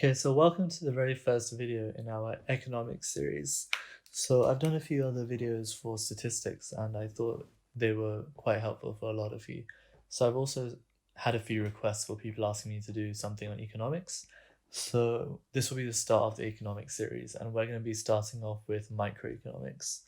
Okay, so welcome to the very first video in our economics series. So I've done a few other videos for statistics and I thought they were quite helpful for a lot of you. So I've also had a few requests for people asking me to do something on economics. So this will be the start of the economics series and we're going to be starting off with microeconomics.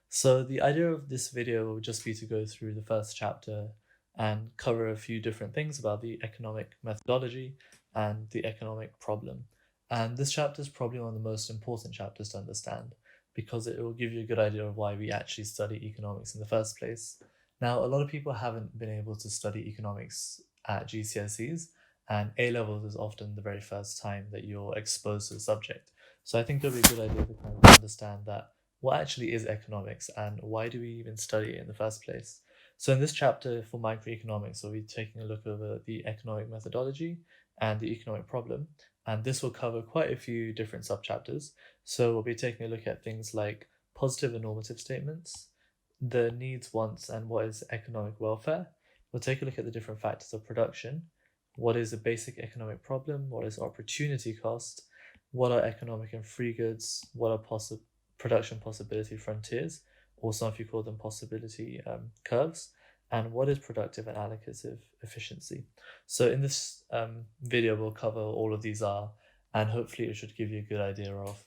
So the idea of this video will just be to go through the first chapter and cover a few different things about the economic methodology and the economic problem. And this chapter is probably one of the most important chapters to understand because it will give you a good idea of why we actually study economics in the first place. Now, a lot of people haven't been able to study economics at GCSEs, and A levels is often the very first time that you're exposed to the subject. So I think it'll be a good idea to kind of understand that what actually is economics and why do we even study it in the first place. So in this chapter for microeconomics, we'll be taking a look over the economic methodology and the economic problem, and this will cover quite a few different subchapters. So we'll be taking a look at things like positive and normative statements, the needs, wants, and what is economic welfare. We'll take a look at the different factors of production, what is a basic economic problem, what is opportunity cost, what are economic and free goods, what are production possibility frontiers, or some of you call them possibility curves, and what is productive and allocative efficiency. So in this video, we'll cover all of these are, and hopefully it should give you a good idea of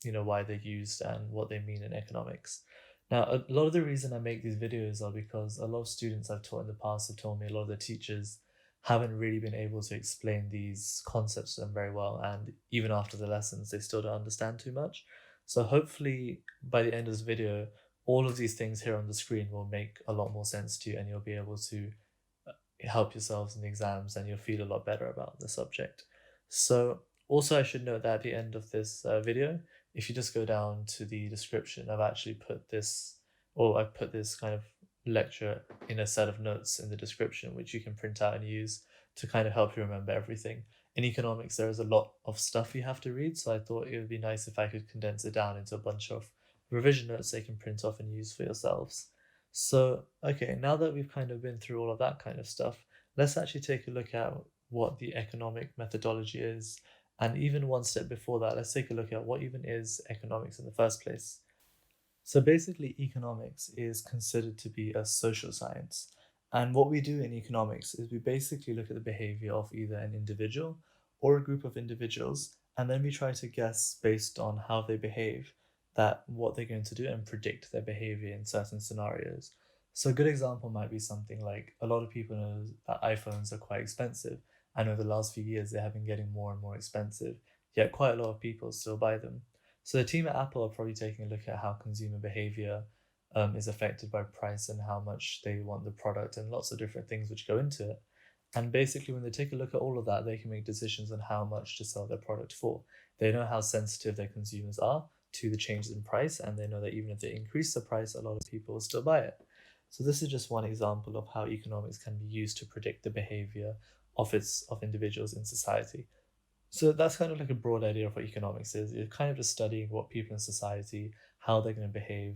why they're used and what they mean in economics. Now, a lot of the reason I make these videos are because a lot of students I've taught in the past have told me a lot of the teachers haven't really been able to explain these concepts to them very well, and even after the lessons, they still don't understand too much. So hopefully by the end of this video, all of these things here on the screen will make a lot more sense to you and you'll be able to help yourselves in the exams and you'll feel a lot better about the subject. So also I should note that at the end of this video, if you just go down to the description, I've actually put this, or I put this kind of lecture in a set of notes in the description, which you can print out and use to kind of help you remember everything. In economics, there is a lot of stuff you have to read, so I thought it would be nice if I could condense it down into a bunch of revision notes they can print off and use for yourselves. So, okay, now that we've kind of been through all of that kind of stuff, let's actually take a look at what the economic methodology is. And even one step before that, let's take a look at what even is economics in the first place. So basically, economics is considered to be a social science. And what we do in economics is we basically look at the behavior of either an individual or a group of individuals, and then we try to guess based on how they behave that what they're going to do and predict their behavior in certain scenarios. So a good example might be something like a lot of people know that iPhones are quite expensive, and over the last few years they have been getting more and more expensive, yet quite a lot of people still buy them. So the team at Apple are probably taking a look at how consumer behavior is affected by price and how much they want the product and lots of different things which go into it. And basically, when they take a look at all of that, they can make decisions on how much to sell their product for. They know how sensitive their consumers are to the changes in price, and they know that even if they increase the price, a lot of people will still buy it. So this is just one example of how economics can be used to predict the behavior of individuals in society. So that's kind of like a broad idea of what economics is. You're kind of just studying what people in society, how they're going to behave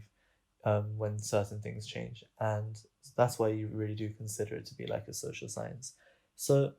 when certain things change. And that's why you really do consider it to be like a social science. So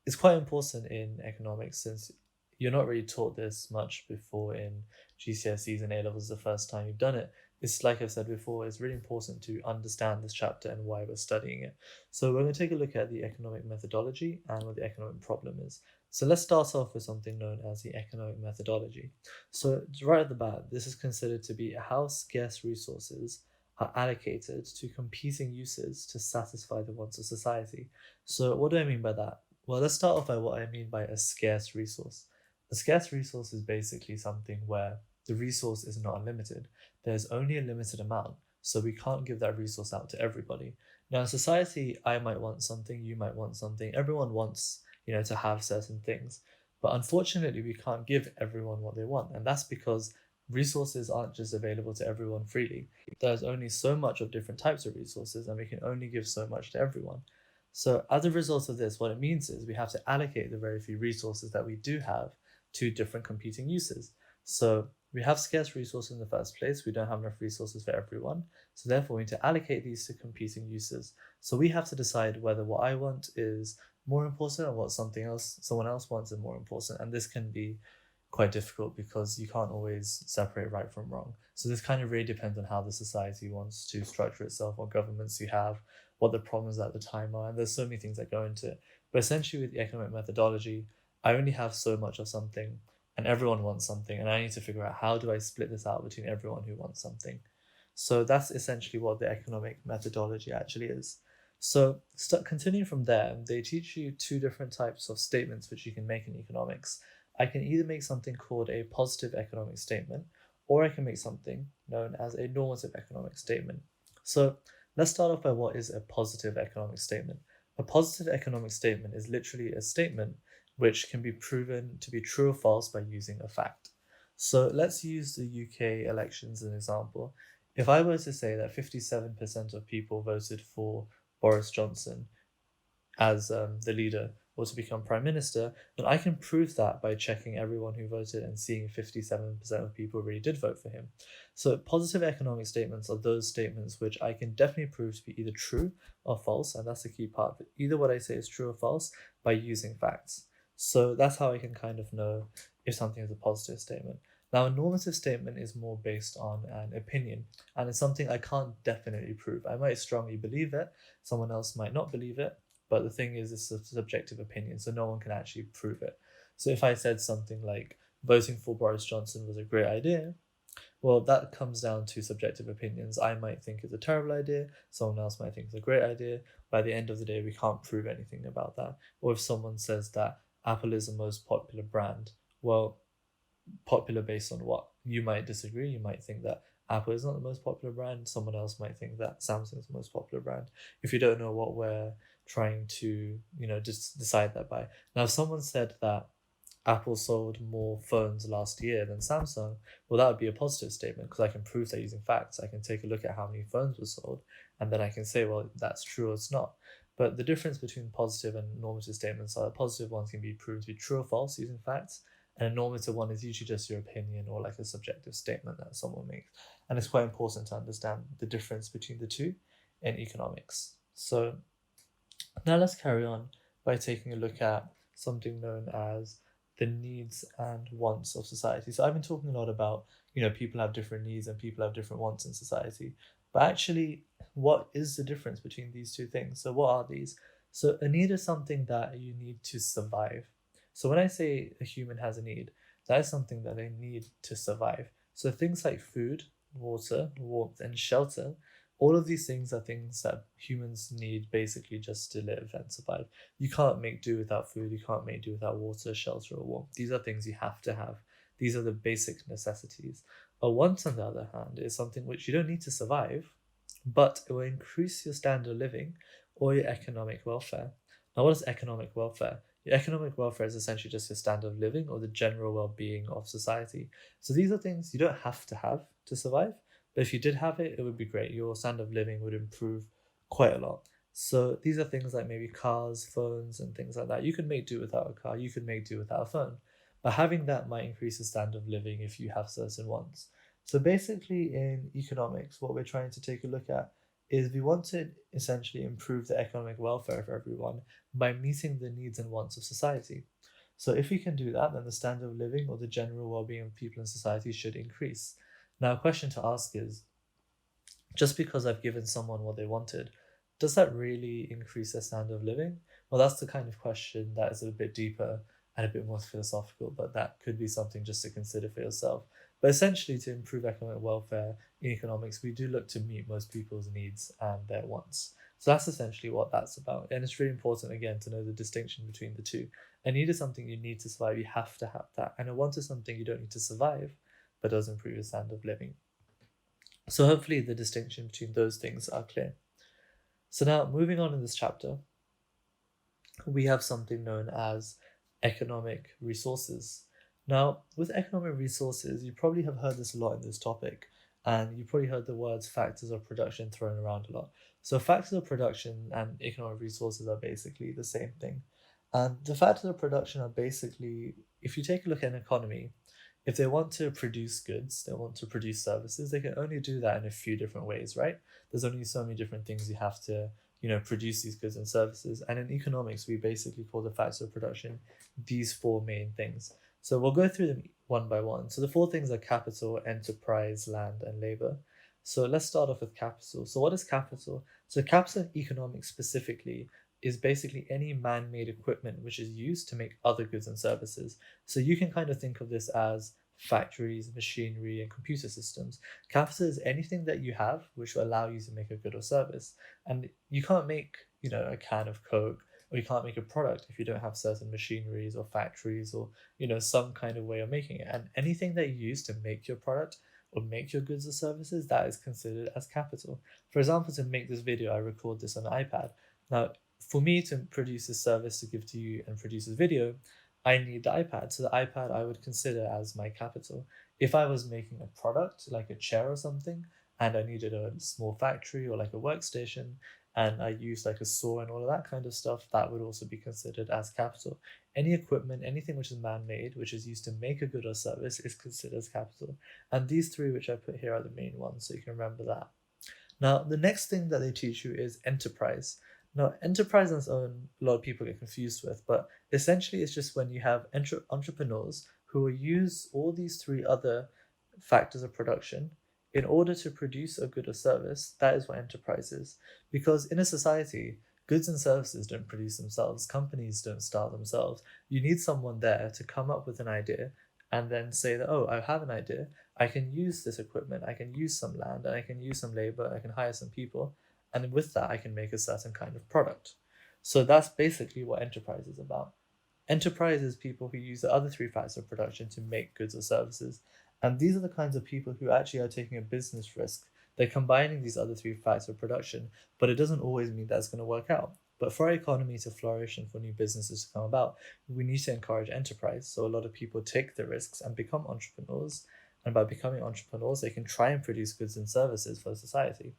it's quite important in economics since you're not really taught this much before in GCSEs and A levels the first time you've done it. It's like I've said before, it's really important to understand this chapter and why we're studying it. So we're going to take a look at the economic methodology and what the economic problem is. So let's start off with something known as the economic methodology. So right at the bat, this is considered to be how scarce resources are allocated to competing uses to satisfy the wants of society. So what do I mean by that? Well, let's start off by what I mean by a scarce resource. A scarce resource is basically something where the resource is not unlimited. There's only a limited amount, so we can't give that resource out to everybody. Now, in society, I might want something, you might want something, everyone wants, to have certain things. But unfortunately, we can't give everyone what they want, and that's because resources aren't just available to everyone freely. There's only so much of different types of resources, and we can only give so much to everyone. So as a result of this, what it means is we have to allocate the very few resources that we do have to different competing uses. So we have scarce resources in the first place. We don't have enough resources for everyone. So therefore, we need to allocate these to competing uses. So we have to decide whether what I want is more important and what someone else wants is more important. And this can be quite difficult because you can't always separate right from wrong. So this kind of really depends on how the society wants to structure itself, what governments you have, what the problems at the time are, and there's so many things that go into it. But essentially with the economic methodology, I only have so much of something and everyone wants something, and I need to figure out how do I split this out between everyone who wants something. So that's essentially what the economic methodology actually is. So continuing from there, they teach you two different types of statements which you can make in economics. I can either make something called a positive economic statement, or I can make something known as a normative economic statement. So let's start off by what is a positive economic statement. A positive economic statement is literally a statement which can be proven to be true or false by using a fact. So let's use the UK elections as an example. If I were to say that 57% of people voted for Boris Johnson as the leader or to become prime minister, then I can prove that by checking everyone who voted and seeing 57% of people really did vote for him. So positive economic statements are those statements which I can definitely prove to be either true or false, and that's the key part. But either what I say is true or false by using facts. So that's how I can kind of know if something is a positive statement. Now, a normative statement is more based on an opinion, and it's something I can't definitely prove. I might strongly believe it, someone else might not believe it, but the thing is, it's a subjective opinion, so no one can actually prove it. So if I said something like voting for Boris Johnson was a great idea, well, that comes down to subjective opinions. I might think it's a terrible idea, someone else might think it's a great idea. By the end of the day, we can't prove anything about that. Or if someone says that Apple is the most popular brand, well, popular based on what? You might disagree. You might think that Apple is not the most popular brand. Someone else might think that Samsung is the most popular brand. If you don't know what we're trying to, just decide that by. Now, if someone said that Apple sold more phones last year than Samsung, well, that would be a positive statement because I can prove that using facts. I can take a look at how many phones were sold, and then I can say, well, that's true or it's not. But the difference between positive and normative statements are that positive ones can be proved to be true or false using facts, and a normative one is usually just your opinion or like a subjective statement that someone makes. And it's quite important to understand the difference between the two in economics. So now let's carry on by taking a look at something known as the needs and wants of society. So I've been talking a lot about, people have different needs and people have different wants in society. But actually, what is the difference between these two things? So what are these? So a need is something that you need to survive. So when I say a human has a need, that is something that they need to survive. So things like food, water, warmth, and shelter, all of these things are things that humans need basically just to live and survive. You can't make do without food, you can't make do without water, shelter, or warmth. These are things you have to have. These are the basic necessities. A want, on the other hand, is something which you don't need to survive, but it will increase your standard of living or your economic welfare. Now, what is economic welfare? Your economic welfare is essentially just your standard of living or the general well being of society. So these are things you don't have to survive, but if you did have it, it would be great. Your standard of living would improve quite a lot. So these are things like maybe cars, phones, and things like that. You could make do without a car, you could make do without a phone. But having that might increase the standard of living if you have certain wants. So basically, in economics, what we're trying to take a look at is we want to essentially improve the economic welfare of everyone by meeting the needs and wants of society. So if we can do that, then the standard of living or the general well-being of people in society should increase. Now, a question to ask is, just because I've given someone what they wanted, does that really increase their standard of living? Well, that's the kind of question that is a bit deeper and a bit more philosophical, but that could be something just to consider for yourself. But essentially, to improve economic welfare in economics, we do look to meet most people's needs and their wants. So that's essentially what that's about. And it's really important, again, to know the distinction between the two. A need is something you need to survive, you have to have that. And a want is something you don't need to survive, but does improve your standard of living. So hopefully the distinction between those things are clear. So now moving on in this chapter, we have something known as economic resources. Now, with economic resources, you probably have heard this a lot in this topic, and you probably heard the words factors of production thrown around a lot. So factors of production and economic resources are basically the same thing. And the factors of production are basically, if you take a look at an economy, if they want to produce goods, they want to produce services, they can only do that in a few different ways, right? There's only so many different things you have to produce these goods and services. And in economics, we basically call the factors of production these four main things. So we'll go through them one by one. So the four things are capital, enterprise, land, and labor. So let's start off with capital. So what is capital? So capital in economics specifically is basically any man-made equipment which is used to make other goods and services. So you can kind of think of this as factories, machinery, and computer systems. Capital is anything that you have which will allow you to make a good or service. And you can't make, a can of Coke, or you can't make a product if you don't have certain machineries or factories or, some kind of way of making it. And anything that you use to make your product or make your goods or services, that is considered as capital. For example, to make this video, I record this on an iPad. Now, for me to produce a service to give to you and produce a video, I need the iPad. So the iPad I would consider as my capital. If I was making a product like a chair or something, and I needed a small factory or like a workstation, and I used like a saw and all of that kind of stuff, that would also be considered as capital. Any equipment, anything which is man-made, which is used to make a good or service, is considered as capital. And these three which I put here are the main ones, so you can remember that. Now, the next thing that they teach you is enterprise. Now, enterprise on its own, a lot of people get confused with, but essentially it's just when you have entrepreneurs who will use all these three other factors of production in order to produce a good or service. That is what enterprise is. Because in a society, goods and services don't produce themselves, companies don't start themselves. You need someone there to come up with an idea and then say that, oh, I have an idea. I can use this equipment, I can use some land, and I can use some labor, I can hire some people, and with that, I can make a certain kind of product. So that's basically what enterprise is about. Enterprise is people who use the other three factors of production to make goods or services. And these are the kinds of people who actually are taking a business risk. They're combining these other three factors of production, but it doesn't always mean that's going to work out. But for our economy to flourish and for new businesses to come about, we need to encourage enterprise. So a lot of people take the risks and become entrepreneurs. And by becoming entrepreneurs, they can try and produce goods and services for society.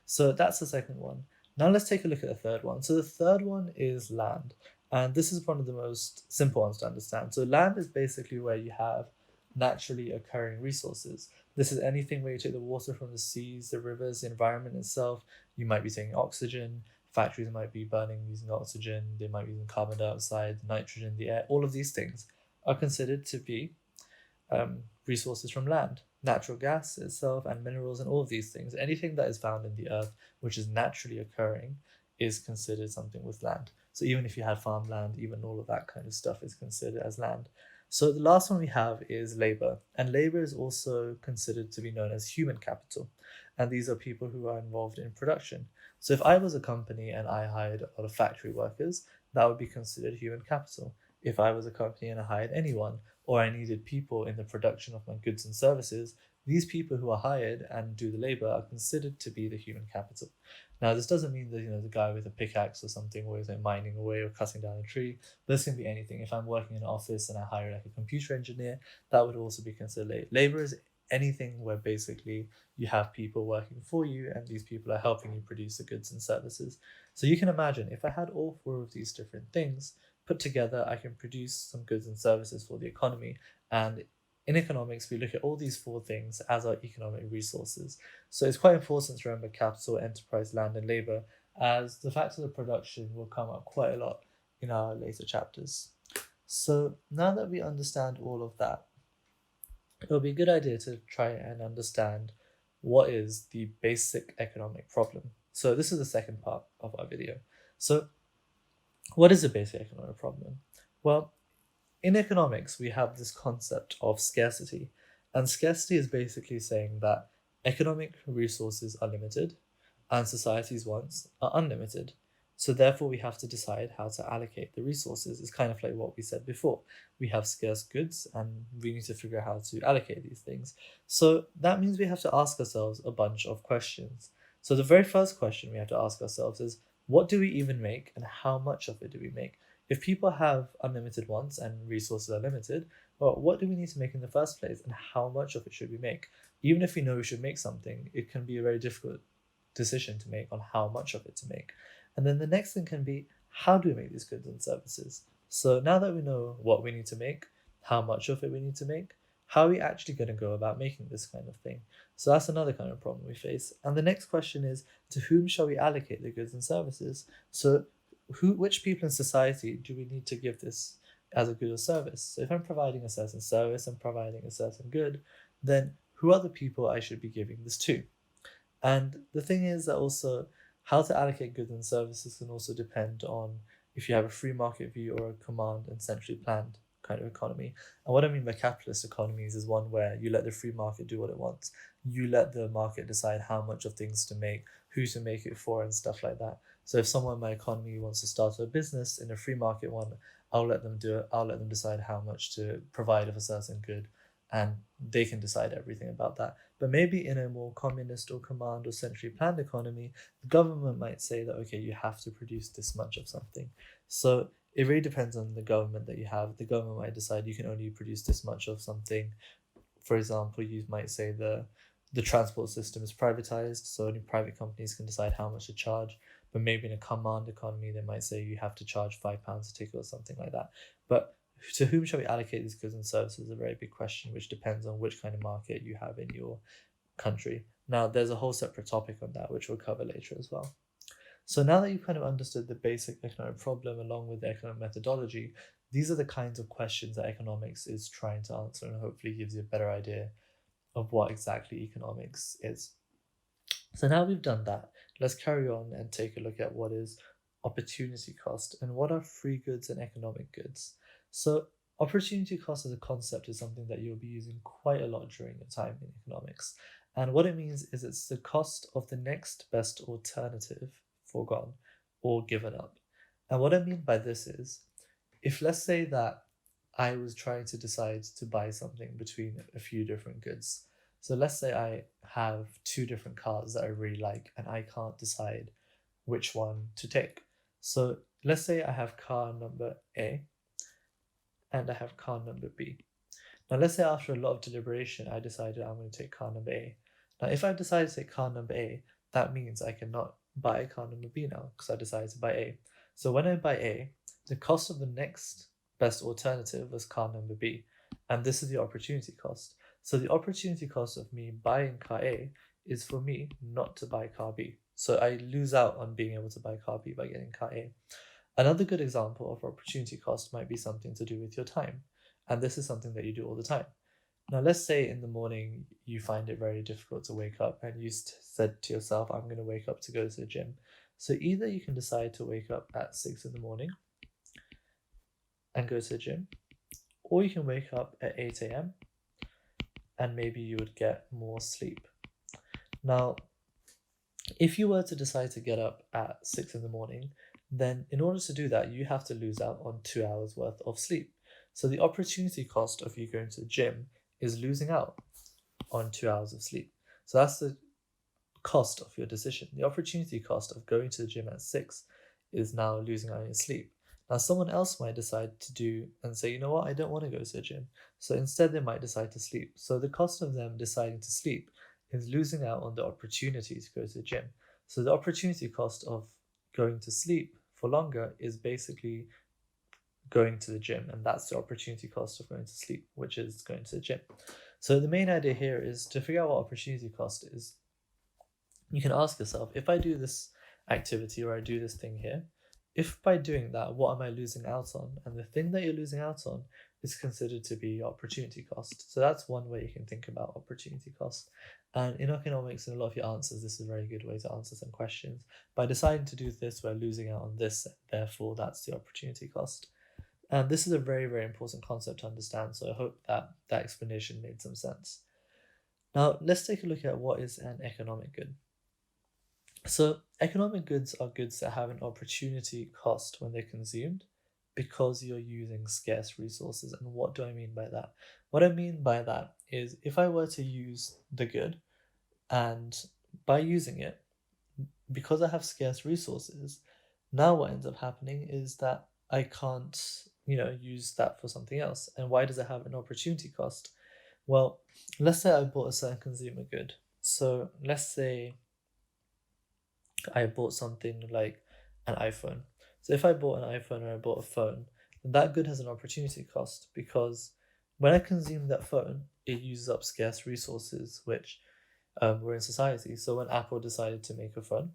So that's the second one. Now let's take a look at the third one. So the third one is land. And this is one of the most simple ones to understand. So land is basically where you have naturally occurring resources. This is anything where you take the water from the seas, the rivers, the environment itself. You might be taking oxygen. Factories might be burning using oxygen. They might be using carbon dioxide, nitrogen, the air. All of these things are considered to be resources from land, natural gas itself, and minerals, and all of these things. Anything that is found in the earth which is naturally occurring is considered something with land. So even if you had farmland, even all of that kind of stuff is considered as land. So the last one we have is labor, and labor is also considered to be known as human capital. And these are people who are involved in production. So if I was a company and I hired a lot of factory workers, that would be considered human capital. If I was a company and I hired anyone, or I needed people in the production of my goods and services, these people who are hired and do the labor are considered to be the human capital. Now, this doesn't mean that the guy with a pickaxe or something always like mining away or cutting down a tree. This can be anything. If I'm working in an office and I hire like a computer engineer, that would also be considered labor. Labor is anything where basically you have people working for you and these people are helping you produce the goods and services. So you can imagine if I had all four of these different things put together, I can produce some goods and services for the economy. And in economics, we look at all these four things as our economic resources. So it's quite important to remember capital, enterprise, land, and labor, as the factors of production will come up quite a lot in our later chapters. So now that we understand all of that, it would be a good idea to try and understand what is the basic economic problem. So this is the second part of our video. So what is a basic economic problem? Well, in economics, we have this concept of scarcity. And scarcity is basically saying that economic resources are limited and society's wants are unlimited. So therefore, we have to decide how to allocate the resources. It's kind of like what we said before. We have scarce goods and we need to figure out how to allocate these things. So that means we have to ask ourselves a bunch of questions. So the very first question we have to ask ourselves is, what do we even make and how much of it do we make? If people have unlimited wants and resources are limited, well, what do we need to make in the first place and how much of it should we make? Even if we know we should make something, it can be a very difficult decision to make on how much of it to make. And then the next thing can be, how do we make these goods and services? So now that we know what we need to make, how much of it we need to make, how are we actually going to go about making this kind of thing? So that's another kind of problem we face. And the next question is, to whom shall we allocate the goods and services? So which people in society do we need to give this as a good or service? So if I'm providing a certain service and providing a certain good, then who are the people I should be giving this to? And the thing is that also how to allocate goods and services can also depend on if you have a free market view or a command and centrally planned kind of economy. And what I mean by capitalist economies is one where you let the free market do what it wants. You let the market decide how much of things to make, who to make it for, and stuff like that. So if someone in my economy wants to start a business in a free market one, I'll let them do it. I'll let them decide how much to provide of a certain good, and they can decide everything about that. But maybe in a more communist or command or centrally planned economy, the government might say that, okay, you have to produce this much of something. So it really depends on the government that you have. The government might decide you can only produce this much of something. For example, you might say the transport system is privatized, so only private companies can decide how much to charge. But maybe in a command economy, they might say you have to charge £5 a ticket or something like that. But to whom shall we allocate these goods and services is a very big question, which depends on which kind of market you have in your country. Now, there's a whole separate topic on that, which we'll cover later as well. So now that you've kind of understood the basic economic problem along with the economic methodology, these are the kinds of questions that economics is trying to answer, and hopefully gives you a better idea of what exactly economics is. So now we've done that, let's carry on and take a look at what is opportunity cost and what are free goods and economic goods. So opportunity cost as a concept is something that you'll be using quite a lot during your time in economics. And what it means is it's the cost of the next best alternative foregone or given up. And what I mean by this is, if let's say that I was trying to decide to buy something between a few different goods. So let's say I have two different cars that I really like and I can't decide which one to take. So let's say I have car number A and I have car number B. Now let's say after a lot of deliberation, I decided I'm going to take car number A. Now if I decide to take car number A, that means I cannot buy car number B now because I decided to buy A. So when I buy A, the cost of the next best alternative was car number B, and this is the opportunity cost. So the opportunity cost of me buying car A is for me not to buy car B. So I lose out on being able to buy car B by getting car A. Another good example of opportunity cost might be something to do with your time, and this is something that you do all the time. Now, let's say in the morning you find it very difficult to wake up and you said to yourself, I'm going to wake up to go to the gym. So either you can decide to wake up at 6 in the morning and go to the gym, or you can wake up at 8 a.m. and maybe you would get more sleep. Now, if you were to decide to get up at 6 in the morning, then in order to do that, you have to lose out on 2 hours worth of sleep. So the opportunity cost of you going to the gym is losing out on 2 hours of sleep. So that's the cost of your decision. The opportunity cost of going to the gym at 6 is now losing out on your sleep. Now, someone else might decide to do and say, you know what, I don't want to go to the gym. So instead, they might decide to sleep. So the cost of them deciding to sleep is losing out on the opportunity to go to the gym. So the opportunity cost of going to sleep for longer is basically going to the gym, and that's the opportunity cost of going to sleep, which is going to the gym. So the main idea here is to figure out what opportunity cost is. You can ask yourself, if I do this activity or I do this thing here, if by doing that, what am I losing out on? And the thing that you're losing out on is considered to be opportunity cost. So that's one way you can think about opportunity cost. And in economics, in a lot of your answers, this is a very good way to answer some questions. By deciding to do this, we're losing out on this, therefore that's the opportunity cost. And this is a very, very important concept to understand, so I hope that that explanation made some sense. Now, let's take a look at what is an economic good. So, economic goods are goods that have an opportunity cost when they're consumed because you're using scarce resources. And what do I mean by that? What I mean by that is if I were to use the good, and by using it, because I have scarce resources, now what ends up happening is that I can't, use that for something else. And why does it have an opportunity cost? Well, let's say I bought a certain consumer good. So let's say I bought something like an iPhone. So if I bought an iPhone or I bought a phone, then that good has an opportunity cost because when I consume that phone, it uses up scarce resources which were in society. So when Apple decided to make a phone,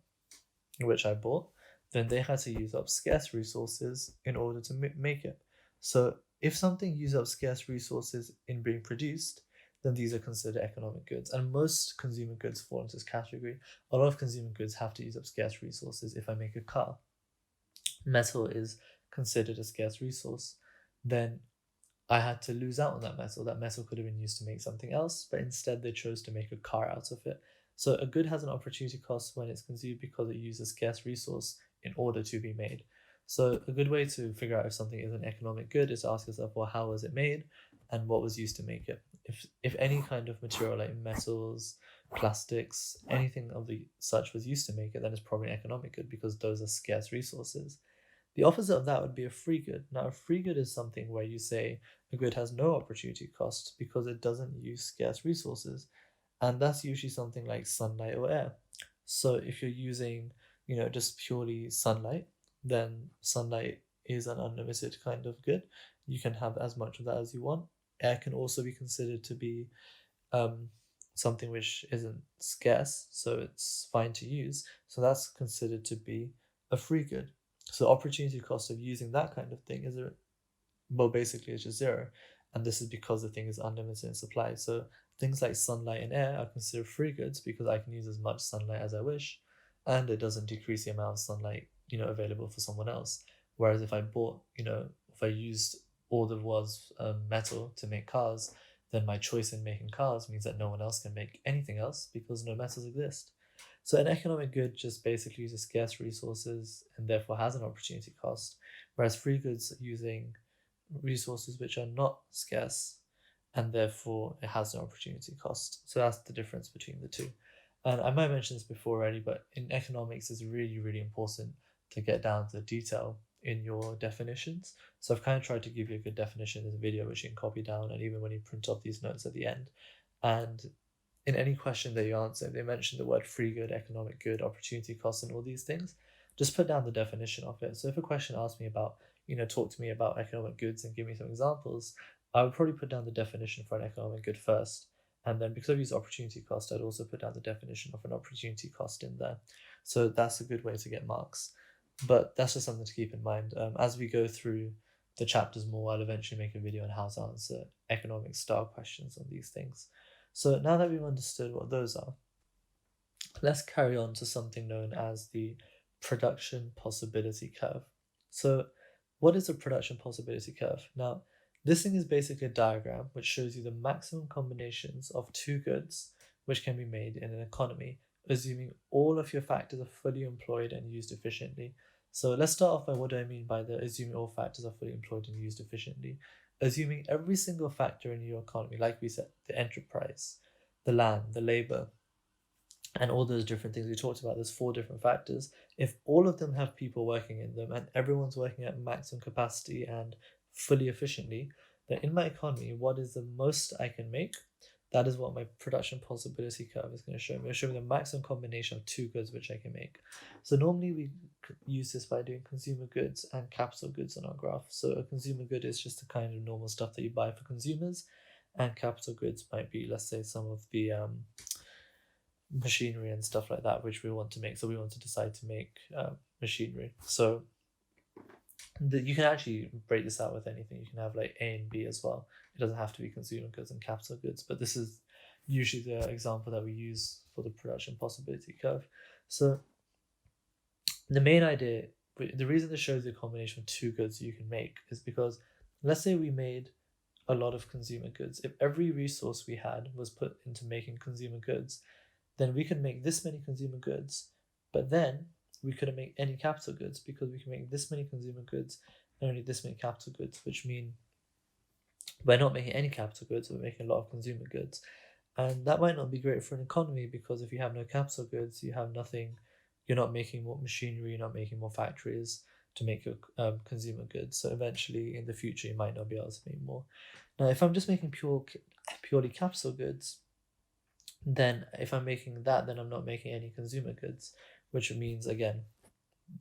which I bought, then they had to use up scarce resources in order to make it. So if something uses up scarce resources in being produced, then these are considered economic goods. And most consumer goods fall into this category. A lot of consumer goods have to use up scarce resources. If I make a car, metal is considered a scarce resource, then I had to lose out on that metal. That metal could have been used to make something else, but instead they chose to make a car out of it. So a good has an opportunity cost when it's consumed because it uses a scarce resource in order to be made. So a good way to figure out if something is an economic good is to ask yourself, well, how was it made and what was used to make it? If any kind of material like metals, plastics, anything of the such was used to make it, then it's probably an economic good because those are scarce resources. The opposite of that would be a free good. Now, a free good is something where you say a good has no opportunity cost because it doesn't use scarce resources. And that's usually something like sunlight or air. So if you're using, just purely sunlight, then sunlight is an unlimited kind of good. You can have as much of that as you want. Air can also be considered to be um, something which isn't scarce, so it's fine to use. So that's considered to be a free good. So opportunity cost of using that kind of thing is basically it's just zero, and this is because the thing is unlimited in supply. So things like sunlight and air are considered free goods because I can use as much sunlight as I wish, and it doesn't decrease the amount of sunlight available for someone else. Whereas if I bought, if I used all there was metal to make cars, then my choice in making cars means that no one else can make anything else because no metals exist. So an economic good just basically uses scarce resources and therefore has an opportunity cost, whereas free goods using resources which are not scarce and therefore it has no opportunity cost. So that's the difference between the two. And I might mention this before already, but in economics, it's really, really important to get down to the detail in your definitions. So I've kind of tried to give you a good definition in this video, which you can copy down, and even when you print off these notes at the end. And in any question that you answer, if they mention the word free good, economic good, opportunity cost, and all these things, just put down the definition of it. So if a question asks me about, talk to me about economic goods and give me some examples, I would probably put down the definition for an economic good first. And then because I've used opportunity cost, I'd also put down the definition of an opportunity cost in there. So that's a good way to get marks. But that's just something to keep in mind. As we go through the chapters more, I'll eventually make a video on how to answer economic style questions on these things. So now that we've understood what those are, let's carry on to something known as the production possibility curve. So what is a production possibility curve? Now, this thing is basically a diagram which shows you the maximum combinations of two goods which can be made in an economy, assuming all of your factors are fully employed and used efficiently. So let's start off by what do I mean by the assuming all factors are fully employed and used efficiently. Assuming every single factor in your economy, like we said, the enterprise, the land, the labor, and all those different things we talked about, there's 4 different factors. If all of them have people working in them and everyone's working at maximum capacity and fully efficiently, then in my economy, what is the most I can make? That is what my production possibility curve is going to show me. It'll show me the maximum combination of two goods which I can make. So normally we use this by doing consumer goods and capital goods on our graph. So a consumer good is just the kind of normal stuff that you buy for consumers, and capital goods might be, let's say, some of the machinery and stuff like that which we want to make. So we want to decide to make machinery. So you can actually break this out with anything. You can have like A and B as well. It doesn't have to be consumer goods and capital goods, but this is usually the example that we use for the production possibility curve. So the main idea, the reason this shows the combination of two goods you can make is because let's say we made a lot of consumer goods. If every resource we had was put into making consumer goods, then we could make this many consumer goods, but then we couldn't make any capital goods because we can make this many consumer goods and only this many capital goods, which mean we're not making any capital goods, we're making a lot of consumer goods. And that might not be great for an economy because if you have no capital goods, you have nothing, you're not making more machinery, you're not making more factories to make your consumer goods. So eventually in the future, you might not be able to make more. Now, if I'm just making purely capital goods, then if I'm making that, then I'm not making any consumer goods, which means, again,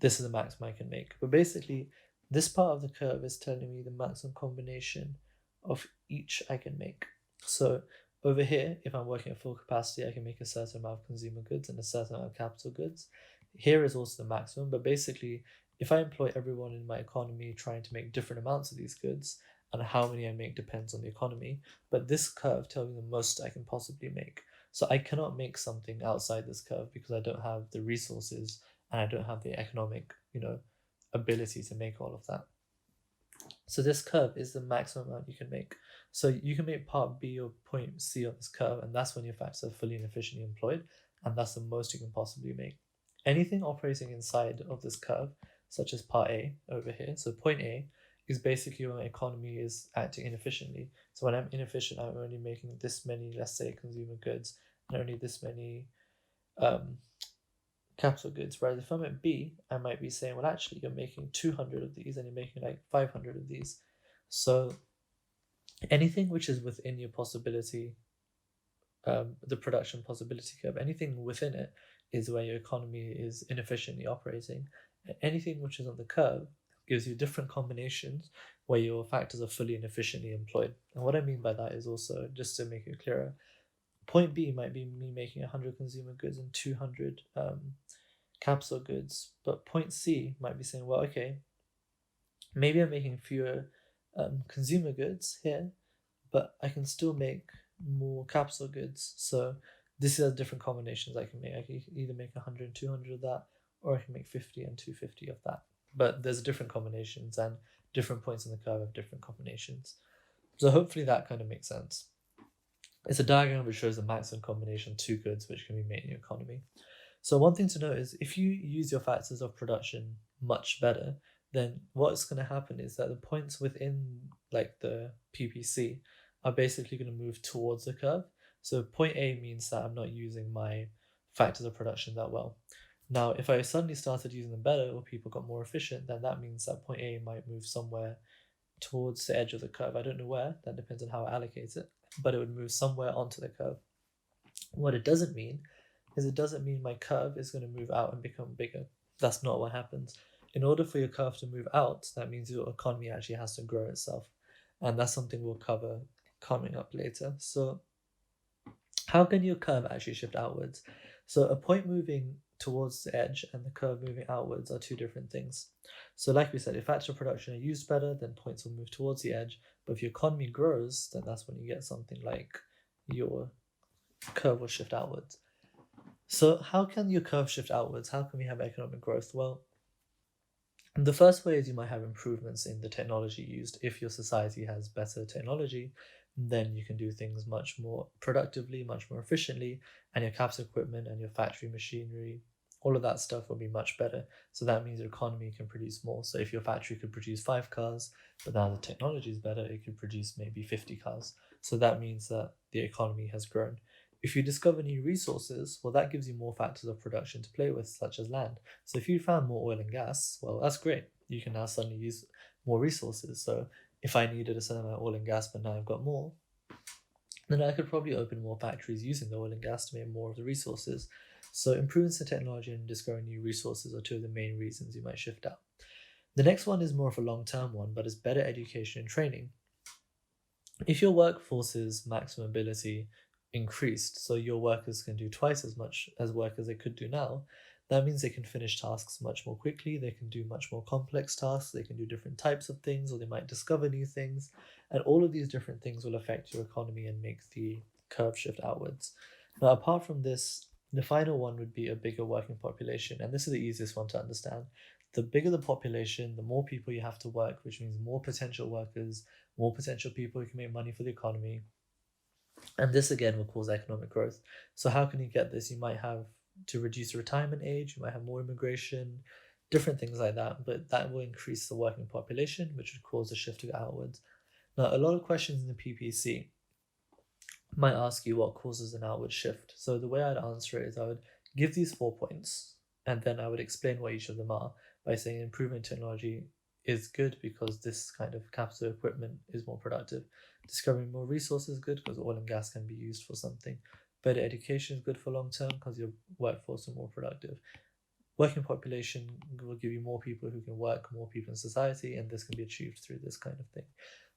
this is the maximum I can make. But basically, this part of the curve is telling me the maximum combination of each I can make. So over here, if I'm working at full capacity, I can make a certain amount of consumer goods and a certain amount of capital goods. Here is also the maximum, but basically, if I employ everyone in my economy trying to make different amounts of these goods, and how many I make depends on the economy, but this curve tells me the most I can possibly make. So I cannot make something outside this curve because I don't have the resources and I don't have the economic, ability to make all of that. So this curve is the maximum amount you can make. So you can make part B or point C of this curve, and that's when your factors are fully and efficiently employed, and that's the most you can possibly make. Anything operating inside of this curve, such as part A over here, so point A is basically when my economy is acting inefficiently. So when I'm inefficient, I'm only making this many, let's say, consumer goods, and only this many um, capital goods. Whereas if I'm at B, I might be saying, well, actually, you're making 200 of these and you're making like 500 of these. So anything which is within your possibility, the production possibility curve, anything within it is where your economy is inefficiently operating. Anything which is on the curve gives you different combinations where your factors are fully and efficiently employed. And what I mean by that is also, just to make it clearer, point B might be me making 100 consumer goods and 200 capital goods, but point C might be saying, well, okay, maybe I'm making fewer consumer goods here, but I can still make more capital goods. So this is different combinations I can make. I can either make 100 and 200 of that, or I can make 50 and 250 of that. But there's different combinations, and different points in the curve have different combinations. So hopefully that kind of makes sense. It's a diagram which shows the maximum combination of two goods which can be made in your economy. So one thing to note is if you use your factors of production much better, then what's going to happen is that the points within like the PPC are basically going to move towards the curve. So point A means that I'm not using my factors of production that well. Now, if I suddenly started using them better or people got more efficient, then that means that point A might move somewhere towards the edge of the curve. I don't know where, that depends on how I allocate it, but it would move somewhere onto the curve. What it doesn't mean is it doesn't mean my curve is going to move out and become bigger. That's not what happens. In order for your curve to move out, that means your economy actually has to grow itself. And that's something we'll cover coming up later. So how can your curve actually shift outwards? So a point moving towards the edge and the curve moving outwards are two different things. So like we said, if factors of production are used better, then points will move towards the edge. But if your economy grows, then that's when you get something like your curve will shift outwards. So how can your curve shift outwards? How can we have economic growth? Well, the first way is you might have improvements in the technology used. If your society has better technology, then you can do things much more productively, much more efficiently, and your capital equipment and your factory machinery, all of that stuff will be much better. So that means your economy can produce more. So if your factory could produce 5 cars, but now the technology is better, it could produce maybe 50 cars. So that means that the economy has grown. If you discover new resources, well, that gives you more factors of production to play with, such as land. So if you found more oil and gas, well, that's great. You can now suddenly use more resources. So if I needed a certain amount of oil and gas, but now I've got more, then I could probably open more factories using the oil and gas to make more of the resources. So improvements in technology and discovering new resources are two of the main reasons you might shift out. The next one is more of a long-term one, but it's better education and training. If your workforce's maximum ability increased, so your workers can do twice as much as work as they could do now, that means they can finish tasks much more quickly, they can do much more complex tasks, they can do different types of things, or they might discover new things, and all of these different things will affect your economy and make the curve shift outwards. Now, apart from this, the final one would be a bigger working population, and this is the easiest one to understand. The bigger the population, the more people you have to work, which means more potential workers, more potential people who can make money for the economy. And this again will cause economic growth. So, how can you get this? You might have to reduce the retirement age, you might have more immigration, different things like that, but that will increase the working population, which would cause a shift outwards. Now, a lot of questions in the PPC might ask you what causes an outward shift. So, the way I'd answer it is I would give these 4 points and then I would explain what each of them are by saying improvement in technology is good because this kind of capital equipment is more productive. Discovering more resources is good because oil and gas can be used for something. Better education is good for long term because your workforce is more productive. working population will give you more people who can work, more people in society, and this can be achieved through this kind of thing.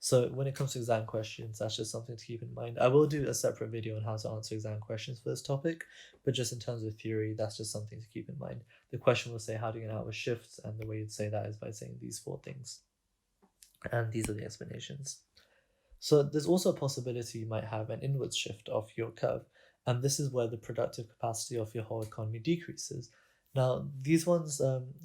So when it comes to exam questions, that's just something to keep in mind. I will do a separate video on how to answer exam questions for this topic, but just in terms of theory, that's just something to keep in mind. The question will say how to get out with shifts, and the way you'd say that is by saying these 4 things. And these are the explanations. So there's also a possibility you might have an inwards shift of your curve, and this is where the productive capacity of your whole economy decreases. Now, these ones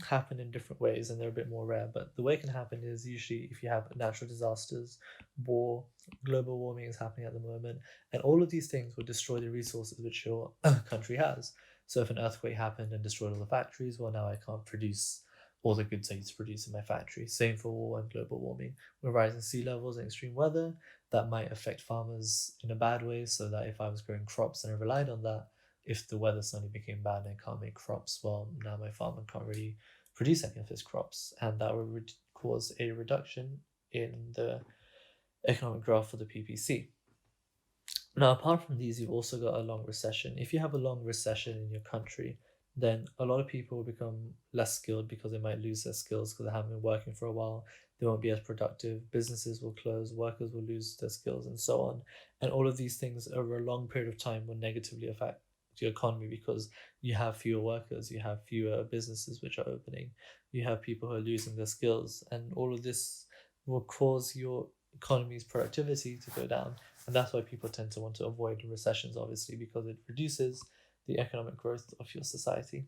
happen in different ways and they're a bit more rare, but the way it can happen is usually if you have natural disasters, war, global warming is happening at the moment, and all of these things will destroy the resources which your country has. So if an earthquake happened and destroyed all the factories, well, now I can't produce all the goods I used to produce in my factory. Same for war and global warming. With rising sea levels and extreme weather, that might affect farmers in a bad way, so that if I was growing crops and I relied on that, if the weather suddenly became bad and I can't make crops, well, now my farmer can't really produce any of his crops, and that would cause a reduction in the economic growth for the PPC. Now, apart from these, you've also got a long recession. If you have a long recession in your country, then a lot of people will become less skilled because they might lose their skills because they haven't been working for a while. They won't be as productive. Businesses will close, workers will lose their skills, and so on. And all of these things over a long period of time will negatively affect your economy because you have fewer workers, you have fewer businesses which are opening, you have people who are losing their skills, and all of this will cause your economy's productivity to go down. And that's why people tend to want to avoid recessions, obviously, because it reduces the economic growth of your society.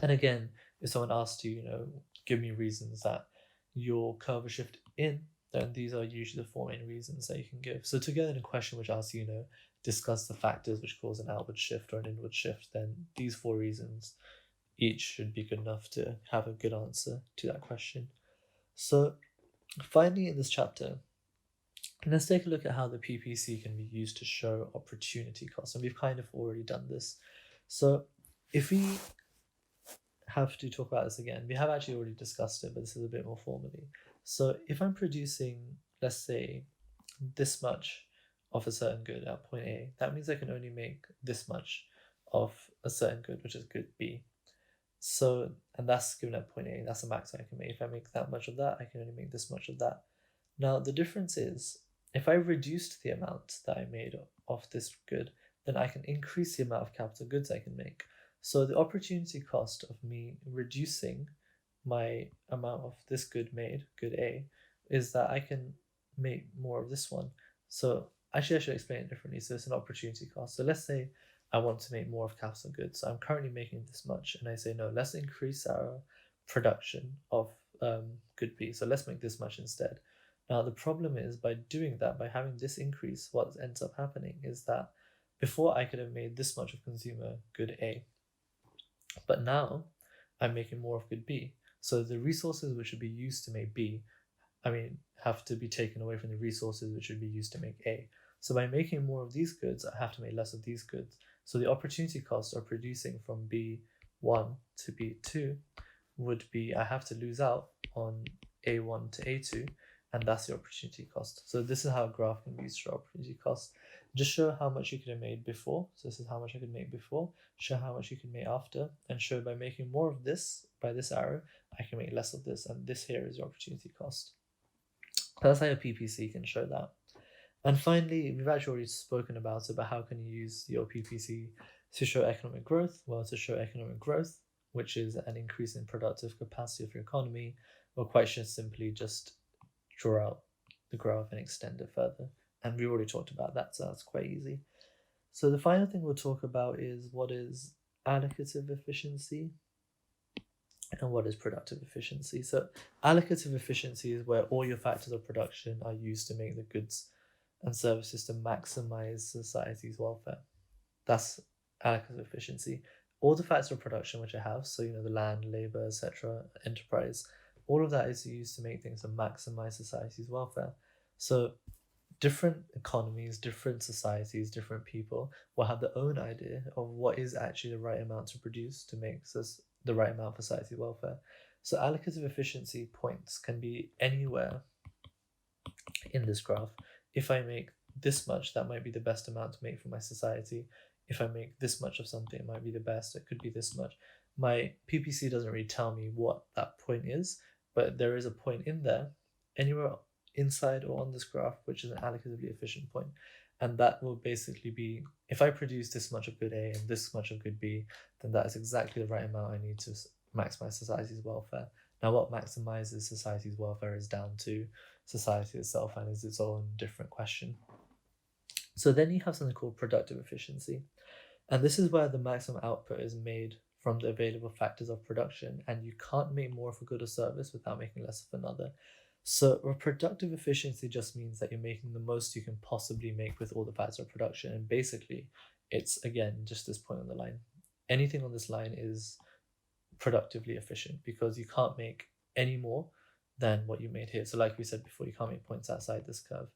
And again, if someone asks you, give me reasons that your curve will shift in, then these are usually the 4 main reasons that you can give. So to get in a question which asks you, discuss the factors which cause an outward shift or an inward shift, then these 4 reasons each should be good enough to have a good answer to that question. So finally, in this chapter, let's take a look at how the PPC can be used to show opportunity costs. And we've kind of already done this. So if we have to talk about this again, we have actually already discussed it, but this is a bit more formally. So if I'm producing, let's say, this much of a certain good at point A, that means I can only make this much of a certain good, which is good B. So, and that's given at point A, that's the max I can make. If I make that much of that, I can only make this much of that. Now, the difference is, if I reduced the amount that I made of this good, then I can increase the amount of capital goods I can make. So the opportunity cost of me reducing my amount of this good made, good A, is that I can make more of this one. So actually, I should explain it differently. So it's an opportunity cost. So let's say I want to make more of capital goods. So I'm currently making this much, and I say, no, let's increase our production of good B. So let's make this much instead. Now, the problem is by doing that, by having this increase, what ends up happening is that before I could have made this much of consumer good A, but now I'm making more of good B. So the resources which should be used to make B, have to be taken away from the resources which should be used to make A. So by making more of these goods, I have to make less of these goods. So the opportunity cost of producing from B1 to B2 would be I have to lose out on A1 to A2, and that's the opportunity cost. So this is how a graph can be used for opportunity cost. Just show how much you could have made before. So this is how much I could make before. Show how much you can make after, and show by making more of this by this arrow, I can make less of this, and this here is your opportunity cost. That's how your PPC can show that. And finally, we've actually already spoken about it, but how can you use your PPC to show economic growth? Well, to show economic growth, which is an increase in productive capacity of your economy, or quite simply just draw out the graph and extend it further. And we already talked about that, so that's quite easy. So the final thing we'll talk about is what is allocative efficiency and what is productive efficiency. So allocative efficiency is where all your factors of production are used to make the goods and services to maximize society's welfare. That's allocative efficiency. All the factors of production which I have, so the land, labor, etc., enterprise, all of that is used to make things to maximize society's welfare. So different economies, different societies, different people will have their own idea of what is actually the right amount to produce to make this the right amount for society welfare. So allocative efficiency points can be anywhere in this graph. If I make this much, that might be the best amount to make for my society. if I make this much of something, it might be the best. It could be this much. My PPC doesn't really tell me what that point is, but there is a point in there, anywhere inside or on this graph, which is an allocatively efficient point. And that will basically be, if I produce this much of good A and this much of good B, then that is exactly the right amount I need to maximize society's welfare. Now, what maximizes society's welfare is down to society itself and is its own different question. So then you have something called productive efficiency. And this is where the maximum output is made from the available factors of production, and you can't make more of a good or service without making less of another. So reproductive efficiency just means that you're making the most you can possibly make with all the factors of production. And basically, it's again just this point on the line. Anything on this line is productively efficient because you can't make any more than what you made here. So like we said before, you can't make points outside this curve.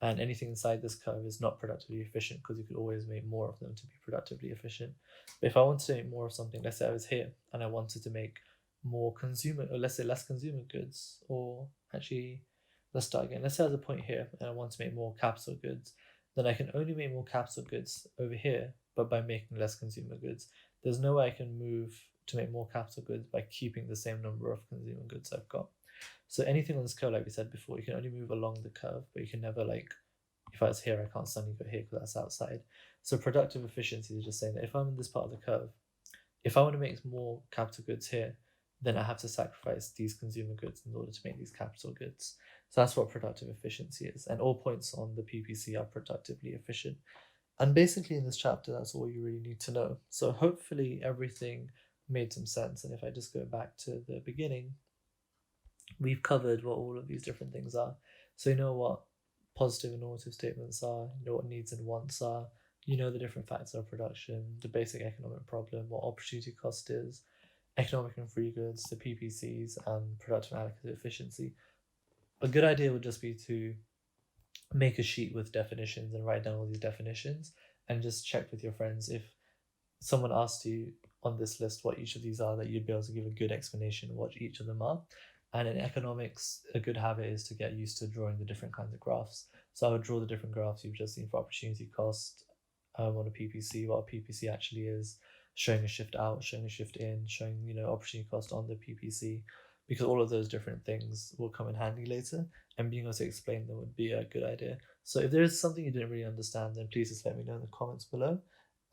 And anything inside this curve is not productively efficient because you could always make more of them to be productively efficient. But if I wanted to make more of something, let's say I was here and I wanted to make more consumer, or let's say less consumer goods, or actually, let's start again. Let's say I have a point here and I want to make more capital goods, then I can only make more capital goods over here, but by making less consumer goods. There's no way I can move to make more capital goods by keeping the same number of consumer goods I've got. So anything on this curve, like we said before, you can only move along the curve, but you can never like, if I was here, I can't suddenly go here because that's outside. So productive efficiency is just saying that if I'm in this part of the curve, if I want to make more capital goods here, then I have to sacrifice these consumer goods in order to make these capital goods. So that's what productive efficiency is. And all points on the PPC are productively efficient. And basically in this chapter, that's all you really need to know. So hopefully everything made some sense. And if I just go back to the beginning, we've covered what all of these different things are. So you know what positive and normative statements are, you know what needs and wants are, you know the different factors of production, the basic economic problem, what opportunity cost is, economic and free goods, the PPCs, and productive and allocative efficiency. A good idea would just be to make a sheet with definitions and write down all these definitions and just check with your friends if someone asked you on this list what each of these are, that you'd be able to give a good explanation of what each of them are. And in economics, a good habit is to get used to drawing the different kinds of graphs. So I would draw the different graphs you've just seen for opportunity cost on a PPC, what a PPC actually is, showing a shift out, showing a shift in, showing, you know, opportunity cost on the PPC, because all of those different things will come in handy later, and being able to explain them would be a good idea. So if there is something you didn't really understand, then please just let me know in the comments below.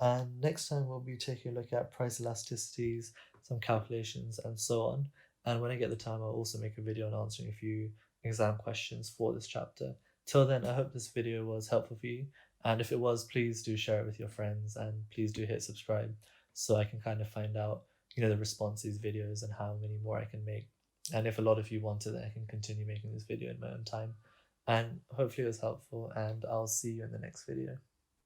And next time we'll be taking a look at price elasticities, some calculations, and so on. And when I get the time, I'll also make a video on answering a few exam questions for this chapter. Till then, I hope this video was helpful for you. And if it was, please do share it with your friends, and please do hit subscribe so I can kind of find out, you know, the response to these videos and how many more I can make. And if a lot of you want it, then I can continue making this video in my own time. And hopefully it was helpful, and I'll see you in the next video.